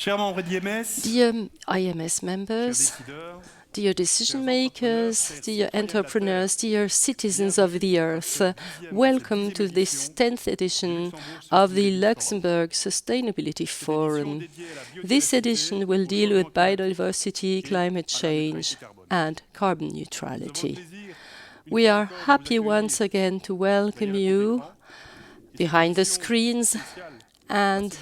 Dear IMS members, dear decision makers, dear entrepreneurs, dear citizens of the Earth, welcome to this 10th edition of the Luxembourg Sustainability Forum. This edition will deal with biodiversity, climate change, and carbon neutrality. We are happy once again to welcome you behind the screens, and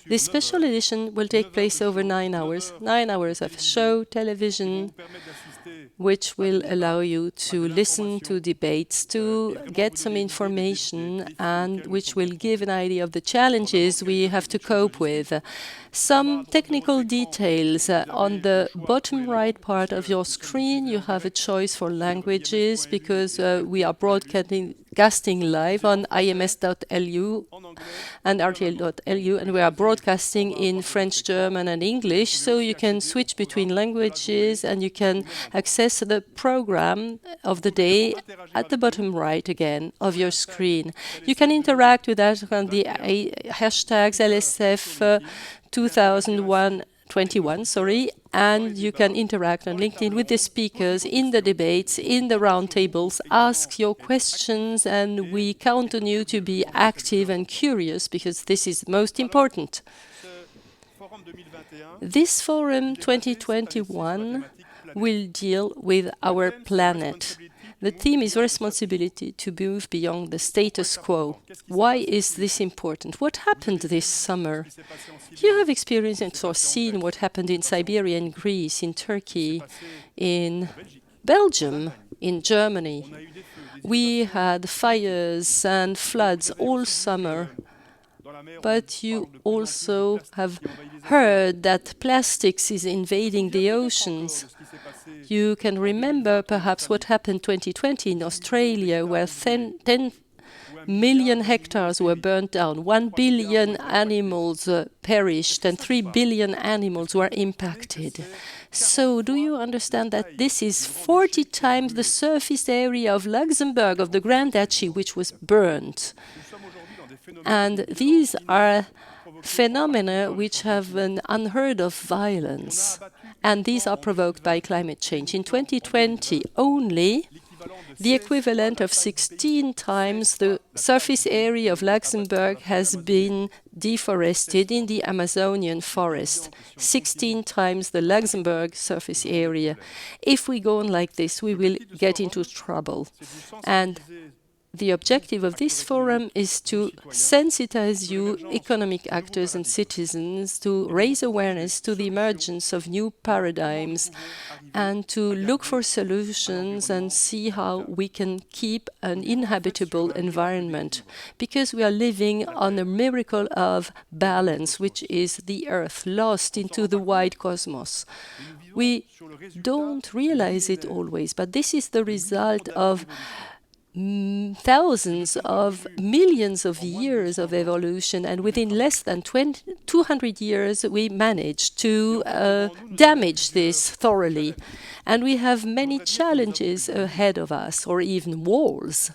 this special edition will take place over 9 hours. 9 hours of show, television, which will allow you to listen to debates, to get some information, and which will give an idea of the challenges we have to cope with. Some technical details. On the bottom right part of your screen, you have a choice for languages because we are broadcasting live on ims.lu and rtl.lu, and we are broadcasting in French, German, and English, so you can switch between languages and you can access the program of the day at the bottom right again of your screen. You can interact with us on the hashtags LSF 2021, and you can interact on LinkedIn with the speakers in the debates, in the roundtables, ask your questions, and we count on you to be active and curious because this is most important. This Forum 2021 will deal with our planet. The theme is responsibility to move beyond the status quo. Why is this important? What happened this summer? You have experienced or seen what happened in Siberia, in Greece, in Turkey, in Belgium, in Germany. We had fires and floods all summer. But you also have heard that plastics is invading the oceans. You can remember perhaps what happened 2020 in Australia, where 10 million hectares were burnt down, 1 billion animals perished, and 3 billion animals were impacted. So do you understand that this is 40 times the surface area of Luxembourg, of the Grand Duchy, which was burnt? And these are phenomena which have an unheard of violence, and these are provoked by climate change. In 2020, only the equivalent of 16 times the surface area of Luxembourg has been deforested in the Amazonian forest, 16 times the Luxembourg surface area. If we go on like this, we will get into trouble. And the objective of this forum is to sensitize you, economic actors and citizens, to raise awareness to the emergence of new paradigms and to look for solutions and see how we can keep an inhabitable environment, because we are living on a miracle of balance, which is the Earth lost into the wide cosmos. We don't realize it always, but this is the result of thousands of millions of years of evolution, and within less than 200 years we managed to damage this thoroughly. And we have many challenges ahead of us, or even walls.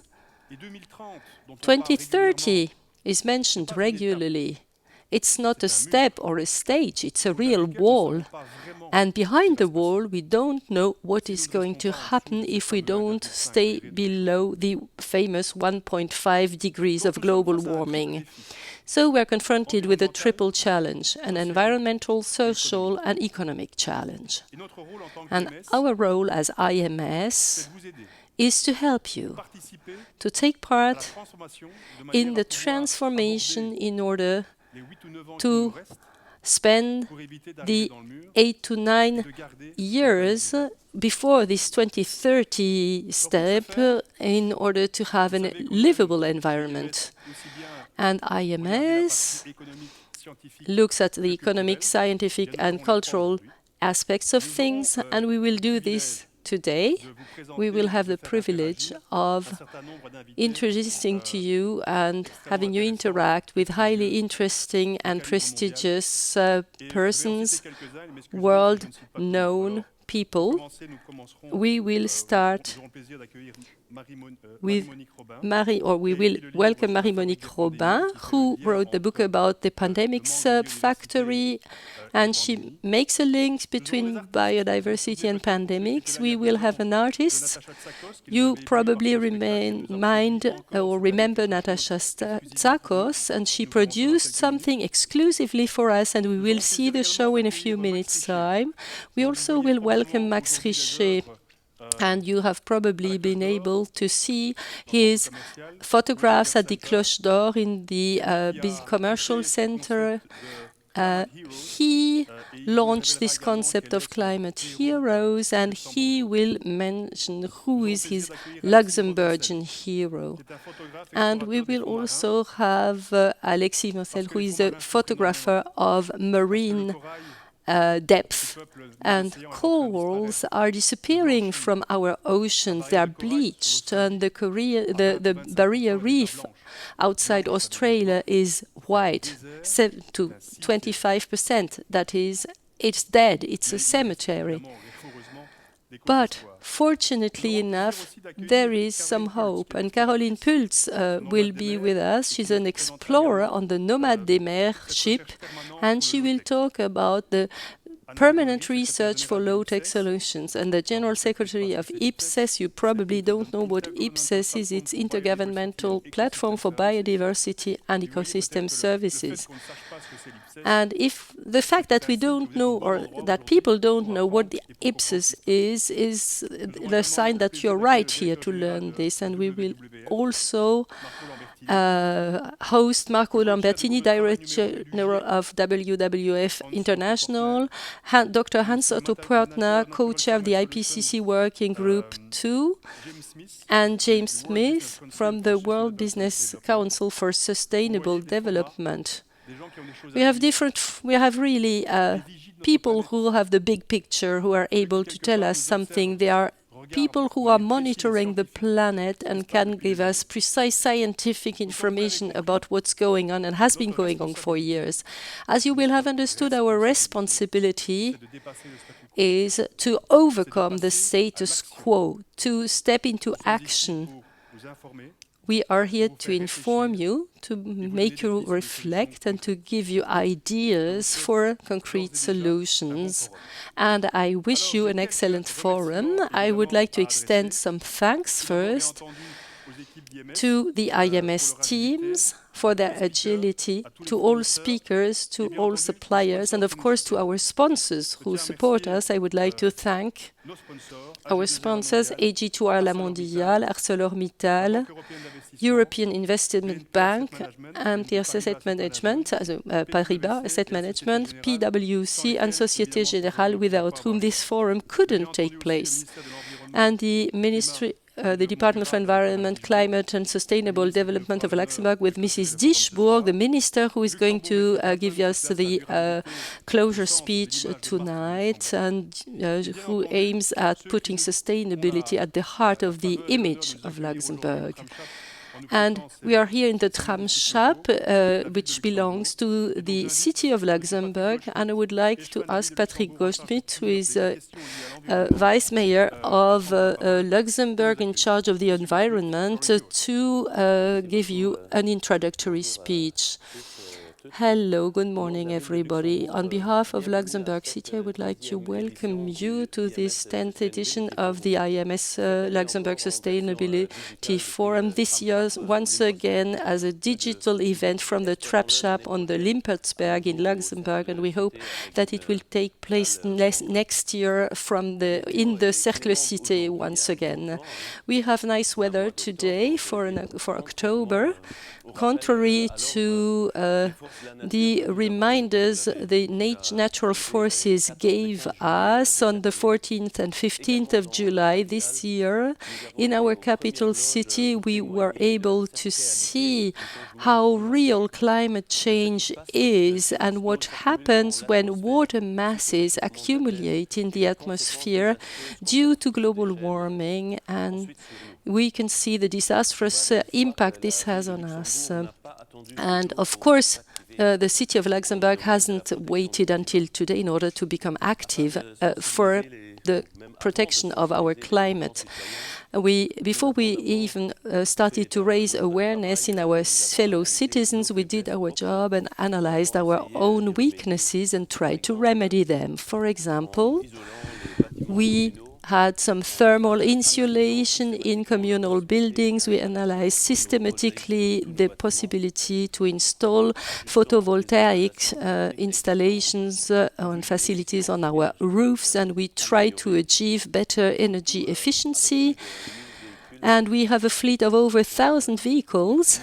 2030 is mentioned regularly. It's not a step or a stage, it's a real wall. And behind the wall, we don't know what is going to happen if we don't stay below the famous 1.5 degrees of global warming. So we're confronted with a triple challenge, an environmental, social, and economic challenge. And our role as IMS is to help you, to take part in the transformation in order to spend the 8 to 9 years before this 2030 step in order to have a livable environment. And IMS looks at the economic, scientific, and cultural aspects of things, and we will do this today. We will have the privilege of introducing to you and having you interact with highly interesting and prestigious persons, world-known people. We will start with we will welcome Marie-Monique Robin, who wrote the book about the pandemic factory, and she makes a link between biodiversity and pandemics. We will have an artist. You probably remember Natasha Tsakos, and she produced something exclusively for us, and we will see the show in a few minutes' time. We also will welcome Max Richet, and you have probably been able to see his photographs at the Cloche d'Or in the commercial center. He launched this concept of climate heroes, and he will mention who is his Luxembourgian hero. And we will also have Alexis Marcel, who is a photographer of marine depth. And corals are disappearing from our oceans. They are bleached, and the barrier reef outside Australia is white, 7 to 25%. That is, it's dead. It's a cemetery. But fortunately enough, there is some hope. And Caroline Pultz will be with us. She's an explorer on the Nomade des Mers ship, and she will talk about the permanent research for low-tech solutions. And the General Secretary of IPSES, you probably don't know what IPSES is. It's Intergovernmental Platform for Biodiversity and Ecosystem Services. And if the fact that we don't know, or that people don't know what the IPSES is the sign that you're right here to learn this. And we will also host Marco Lambertini, Director General of WWF International, Dr. Hans-Otto Pörtner, co-chair of the IPCC Working Group 2, and James Smith from the World Business Council for Sustainable Development. We have really people who have the big picture, who are able to tell us something. They are people who are monitoring the planet and can give us precise scientific information about what's going on and has been going on for years. As you will have understood, our responsibility is to overcome the status quo, to step into action. We are here to inform you, to make you reflect, and to give you ideas for concrete solutions. And I wish you an excellent forum. I would like to extend some thanks first to the IMS teams for their agility, to all speakers, to all suppliers, and of course to our sponsors who support us. I would like to thank our sponsors, AG2R La Mondiale, ArcelorMittal, European Investment Bank, MTS Asset Management, Paribas Asset Management, PwC, and Société Générale, without whom this forum couldn't take place. And the Department for Environment, Climate and Sustainable Development of Luxembourg, with Mrs. Dischbourg, the minister who is going to give us the closure speech tonight, and who aims at putting sustainability at the heart of the image of Luxembourg. And we are here in the tram shop, which belongs to the city of Luxembourg. And I would like to ask Patrick Goldschmidt, who is Vice Mayor of Luxembourg in charge of the environment, to give you an introductory speech. Hello, good morning, everybody. On behalf of Luxembourg City, I would like to welcome you to this 10th edition of the IMS Luxembourg Sustainability Forum. This year, once again, as a digital event from the Trap Shop on the Limpertsberg in Luxembourg, and we hope that it will take place next year in the Cercle Cité once again. We have nice weather today for October. Contrary to the reminders the natural forces gave us on the 14th and 15th of July this year, in our capital city, we were able to see how real climate change is and what happens when water masses accumulate in the atmosphere due to global warming, and we can see the disastrous impact this has on us. And of course, the city of Luxembourg hasn't waited until today in order to become active for the protection of our climate. Before we even started to raise awareness in our fellow citizens, we did our job and analyzed our own weaknesses and tried to remedy them. For example, we had some thermal insulation in communal buildings. We analyzed systematically the possibility to install photovoltaic installations on facilities on our roofs, and we tried to achieve better energy efficiency. And we have a fleet of over 1,000 vehicles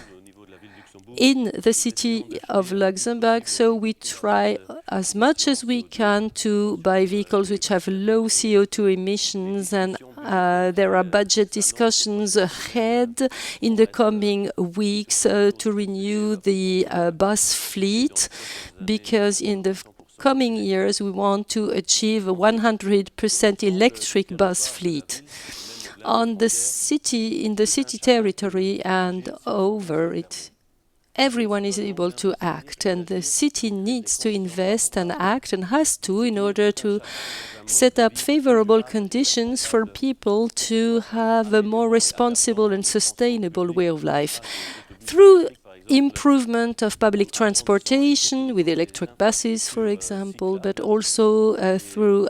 in the city of Luxembourg, so we try as much as we can to buy vehicles which have low CO2 emissions, and there are budget discussions ahead in the coming weeks to renew the bus fleet, because in the coming years we want to achieve a 100% electric bus fleet. In the city territory and over it, everyone is able to act, and the city needs to invest and act and has to in order to set up favorable conditions for people to have a more responsible and sustainable way of life. Through improvement of public transportation with electric buses, for example, but also through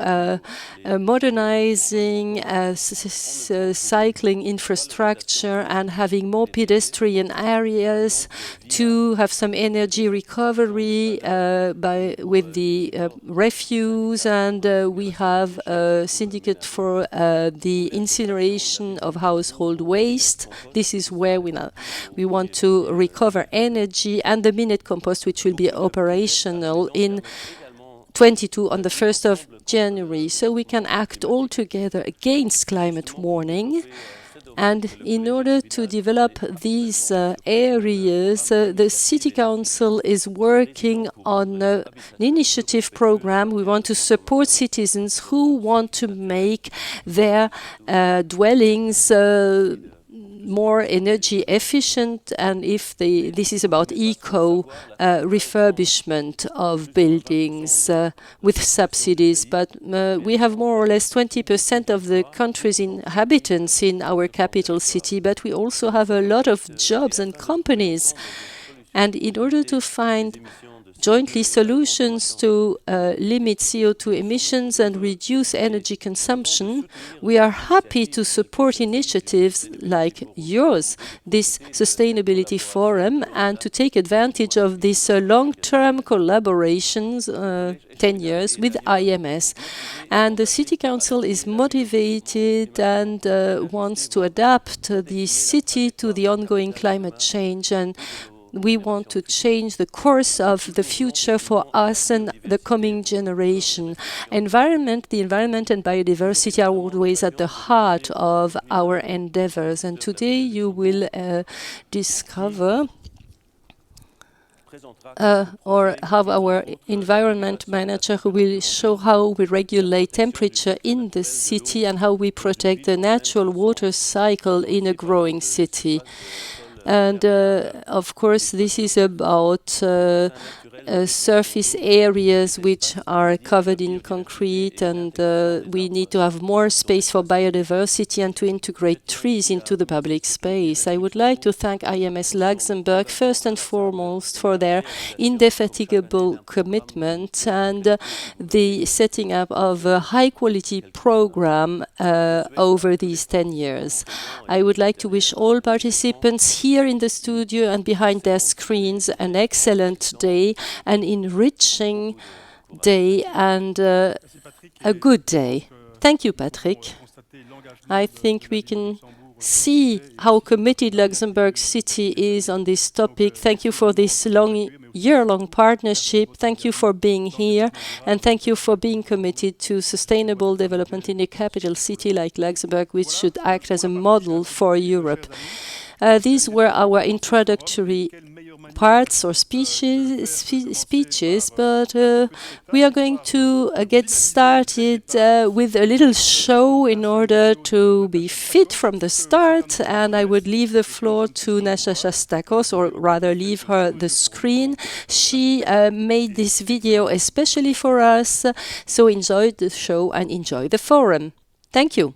modernizing cycling infrastructure and having more pedestrian areas to have some energy recovery with the refuse, and we have a syndicate for the incineration of household waste. This is where we want to recover energy, and the minute compost, which will be operational in 22 on the 1st of January. So we can act all together against climate warming. And in order to develop these areas, the City Council is working on an initiative program. We want to support citizens who want to make their dwellings more energy efficient, and this is about eco refurbishment of buildings with subsidies. But we have more or less 20% of the country's inhabitants in our capital city, but we also have a lot of jobs and companies. And in order to find jointly solutions to limit CO2 emissions and reduce energy consumption, we are happy to support initiatives like yours, this Sustainability Forum, and to take advantage of these long-term collaborations, 10 years, with IMS. And the City Council is motivated and wants to adapt the city to the ongoing climate change, and we want to change the course of the future for us and the coming generation. The environment and biodiversity are always at the heart of our endeavors. And today you will discover or have our environment manager who will show how we regulate temperature in the city and how we protect the natural water cycle in a growing city. And of course, this is about surface areas which are covered in concrete, and we need to have more space for biodiversity and to integrate trees into the public space. I would like to thank IMS Luxembourg first and foremost for their indefatigable commitment and the setting up of a high-quality program over these 10 years. I would like to wish all participants here in the studio and behind their screens an excellent day, an enriching day, and a good day. Thank you, Patrick. I think we can see how committed Luxembourg City is on this topic. Thank you for this year-long partnership. Thank you for being here, and thank you for being committed to sustainable development in a capital city like Luxembourg, which should act as a model for Europe. These were our introductory parts or speeches, but we are going to get started with a little show in order to be fit from the start, and I would leave the floor to Nasha Shastakos, or rather leave her the screen. She made this video especially for us, so enjoy the show and enjoy the forum. Thank you.